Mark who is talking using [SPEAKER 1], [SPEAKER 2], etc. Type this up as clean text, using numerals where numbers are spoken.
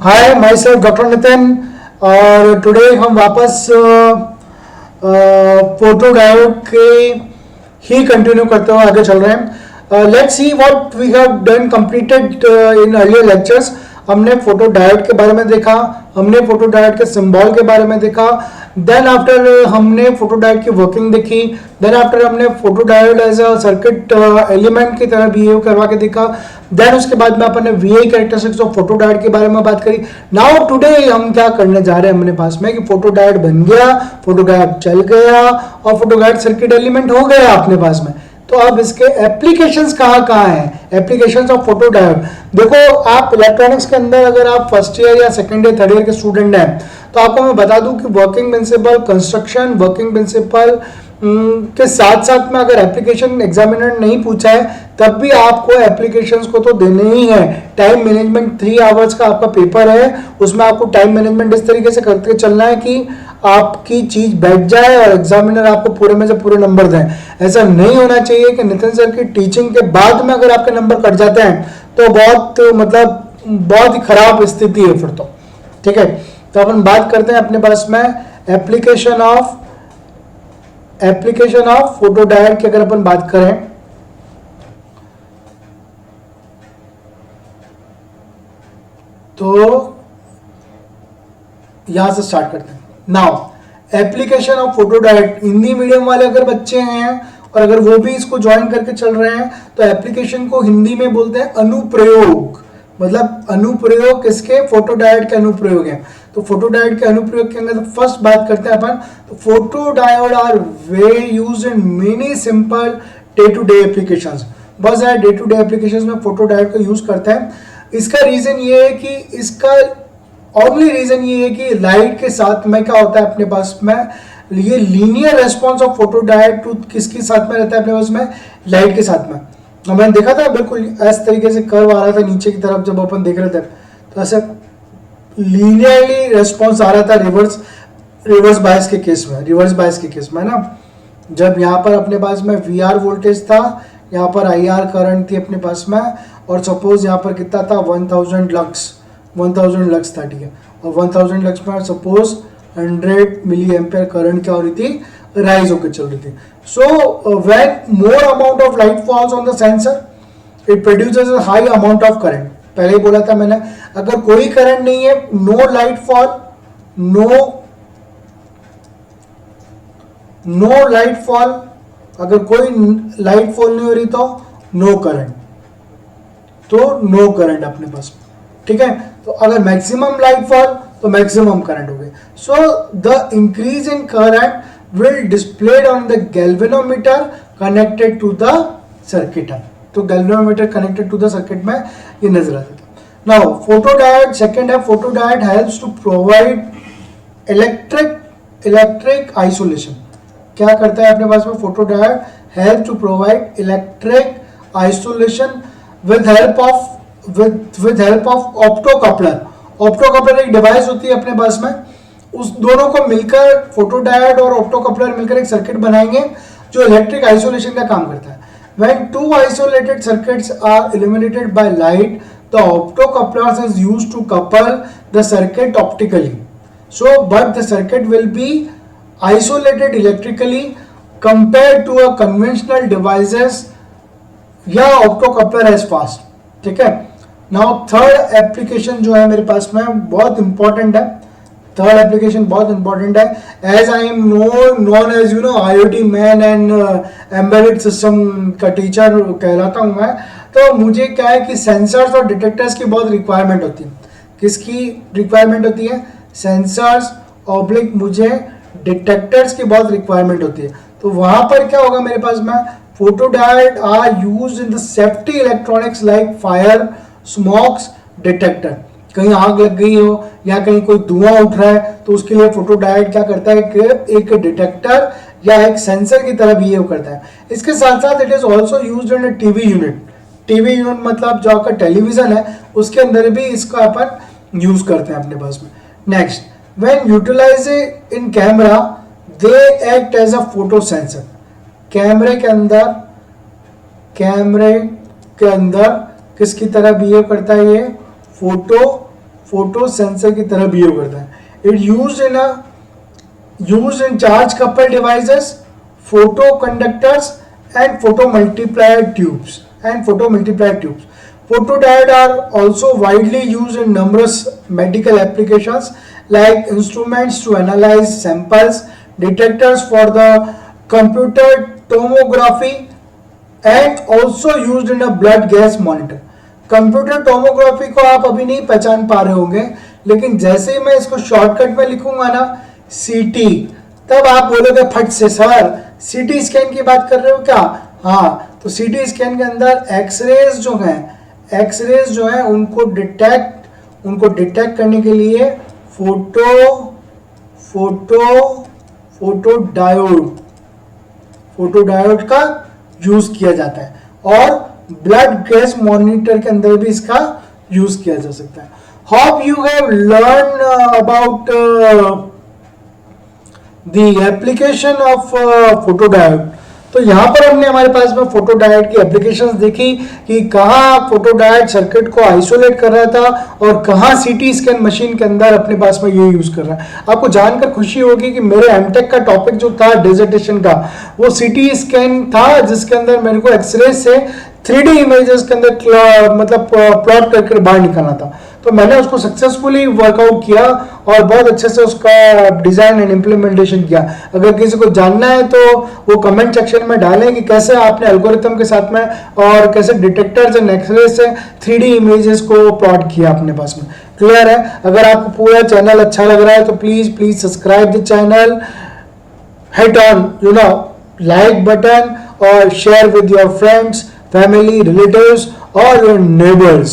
[SPEAKER 1] Hi my self doctor Nitin. और today हम वापस फोटो डायोड के ही कंटिन्यू करते हुए आगे चल रहे हैं। Let's see what we have done completed in earlier lectures. हमने फोटो डायोड के बारे में देखा, हमने फोटो डायोड के सिंबल के बारे में देखा, देन आफ्टर हमने फोटो डायोड की वर्किंग देखी, देन आफ्टर हमने photo diode as a circuit element की तरह बिहेव करवा के देखा, देन उसके बाद में अपन ने VI characteristics of photo diode के बारे में बात करी। नाउ टुडे हम क्या करने जा रहे हैं अपने पास में कि फोटो डायोड बन गया, फोटो डायोड चल गया और फोटो डायोड सर्किट एलिमेंट हो गया अपने पास में। तो अब इसके एप्लीकेशंस कहाँ कहाँ हैं, एप्लीकेशंस ऑफ फोटो डायोड। देखो आप इलेक्ट्रॉनिक्स के अंदर अगर आप फर्स्ट ईयर या सेकंड ईयर थर्ड ईयर के स्टूडेंट हैं तो आपको मैं बता दूं कि working principle, construction, working principle के साथ साथ में अगर एप्लीकेशन एग्जामिनर नहीं पूछा है तब भी आपको एप्लीकेशंस को तो देने ही है। टाइम मैनेजमेंट 3 आवर्स का आपका पेपर है, उसमें आपको टाइम मैनेजमेंट इस तरीके से करके चलना है कि आपकी चीज बैठ जाए और एग्जामिनर आपको पूरे में से पूरे नंबर दें। ऐसा नहीं होना चाहिए कि नितिन सर की टीचिंग के बाद में अगर आपके नंबर कट जाते हैं तो बहुत ही खराब स्थिति है फिर तो। ठीक है, तो अपन बात करते हैं अपने पास में एप्लीकेशन ऑफ फोटो डायोड की अगर अपन बात करें तो यहां से स्टार्ट करते हैं। Now application of photo diode, Hindi medium वाले अगर बच्चे हैं और अगर वो भी इसको ज्वाइन करके चल रहे हैं तो एप्लीकेशन को हिंदी में बोलते हैं अनुप्रयोग। मतलब अनुप्रयोग किसके? फोटो डायोड के अनुप्रयोग हैं। तो फोटो डायोड के अनुप्रयोग के अंदर तो फर्स्ट बात करते हैं अपन, तो photo diode are very used in many simple day to day applications. बहुत सारे डे टू डे एप्लीकेशंस में फोटो डायोड का यूज करते हैं। इसका रीजन ये है कि इसका ओनली रीजन ये है कि लाइट के साथ में क्या होता है अपने पास में, ये linear response of photo diode two किसके साथ में रहता है अपने पास में? लाइट के साथ में। मैंने देखा था बिल्कुल इस तरीके से कर्व आ रहा था नीचे की तरफ जब अपन देख रहे थे, तो ऐसे लीनियरली रेस्पॉन्स आ रहा था रिवर्स बायस के केस में ना। जब यहाँ पर अपने पास में वीआर वोल्टेज था, यहाँ पर आईआर करंट थी अपने पास में, और सपोज यहाँ पर कितना था 1000 लक्स था। ठीक है, और 1000 लक्स में सपोज 100 मिली एम्पेयर करंट क्या हो रही थी? राइज होकर चल रही थी। So when more amount of light falls on the sensor it produces a high amount of current. पहले ही बोला था मैंने, अगर कोई करंट नहीं है, नो लाइट फॉल, अगर कोई लाइट फॉल नहीं हो रही तो नो करंट अपने पास। ठीक है, तो अगर मैक्सिमम लाइट फॉल तो मैक्सिमम करंट हो गई। So the increase in current will displayed on the galvanometer connected to the circuit. तो galvanometer connected to the circuit में ये नजर आता था। नाउ फोटो डायोड सेकंड है, photo diode helps to provide electric isolation. क्या करता है अपने पास में? Photo diode help to provide electric isolation with help of optocoupler. Optocoupler एक डिवाइस होती है अपने पास में, उस दोनों को मिलकर फोटो डायोड और ऑप्टोकपलर मिलकर एक सर्किट बनाएंगे जो इलेक्ट्रिक आइसोलेशन का काम करता है। When two isolated circuits are illuminated by light, the optocouplers is used to couple the circuit optically. So, but the circuit will be isolated electrically compared to a conventional devices या optocoupler as fast. ठीक है, now third application जो है मेरे पास में बहुत important है। थर्ड एप्लीकेशन बहुत इंपॉर्टेंट है। As I am known as you know IoT man and embedded system का टीचर कहलाता हूँ मैं, तो मुझे क्या है कि सेंसर्स और डिटेक्टर्स की बहुत रिक्वायरमेंट होती है। किसकी रिक्वायरमेंट होती है? सेंसर्स ऑब्लिक मुझे डिटेक्टर्स की बहुत रिक्वायरमेंट होती है। तो वहां पर क्या होगा मेरे पास में? Photo diode are used in the safety electronics like fire, smokes detector. कहीं आग लग गई हो या कहीं कोई धुआं उठ रहा है तो उसके लिए फोटो डायोड क्या करता है कि एक डिटेक्टर या एक सेंसर की तरह बिहेव करता है। इसके साथ साथ it is also used in TV unit मतलब जो आपका टेलीविजन है उसके अंदर भी इसका अपन यूज करते हैं अपने पास में। Next, when utilise in camera they act as a photo sensor. कैमरे के अंदर किसकी तरह बिहेव करता है? ये फोटो सेंसर की तरह बिहेव करता है. It used in charge coupled devices, photo conductors and photo multiplier tubes. Photodiode are also widely used in numerous medical applications like instruments to analyze samples, detectors for the computer tomography, and also used in a blood gas monitor. Computer tomography को आप अभी नहीं पहचान पा रहे होंगे, लेकिन जैसे ही मैं इसको शॉर्टकट में लिखूंगा ना सीटी, तब आप बोलोगे फट से सर सीटी स्कैन की बात कर रहे हो क्या? हाँ, तो सीटी स्कैन के अंदर एक्सरेज जो है उनको डिटेक्ट करने के लिए फोटोडायोड का यूज किया जाता है, और ब्लड गैस मॉनिटर के अंदर भी इसका यूज किया जा सकता है. Hope you have learn about the application of photodiode. तो यहाँ पर हमने हमारे पास में फोटोडायोड की एप्लीकेशंस देखी कि कहाँ फोटोडायोड सर्किट को आइसोलेट कर रहा था और कहाँ सीटी स्कैन मशीन के अंदर अपने पास में ये यूज कर रहा है. आपको जानकर खुशी होगी कि मेरे एमटेक का टॉपिक जो था डिसर्टेशन का, वो सीटी स्कैन था, जिसके अंदर मेरे को एक्सरे से 3D इमेजेस के अंदर मतलब प्लॉट करके बाहर निकालना था. तो मैंने उसको सक्सेसफुली वर्कआउट किया और बहुत अच्छे से उसका डिजाइन एंड इम्प्लीमेंटेशन किया. अगर किसी को जानना है तो वो कमेंट सेक्शन में डालें कि कैसे आपने एल्गोरिथम के साथ में और कैसे डिटेक्टर्स एंड एक्सरे से 3D इमेजेस को प्लॉट किया अपने पास में. क्लियर है? अगर आपको पूरा चैनल अच्छा लग रहा है तो please subscribe the channel, hit on like button और share with your friends, family, relatives or your neighbors.